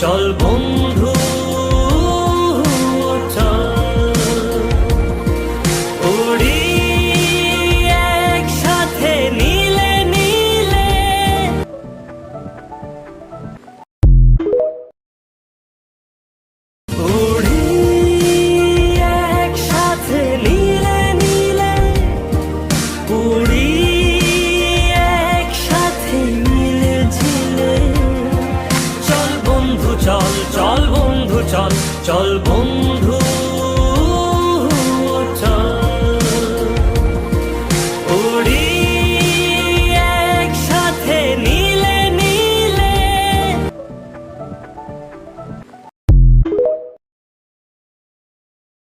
চল বন্ধু চল উড়ি একসাথে নীলে নীলে। উড়ি একসাথে নীলে নীলে, উড়ি একসাথে নীলে ঝিলে। চল বন্ধু চল, চল বন্ধু চল, চল বন্ধু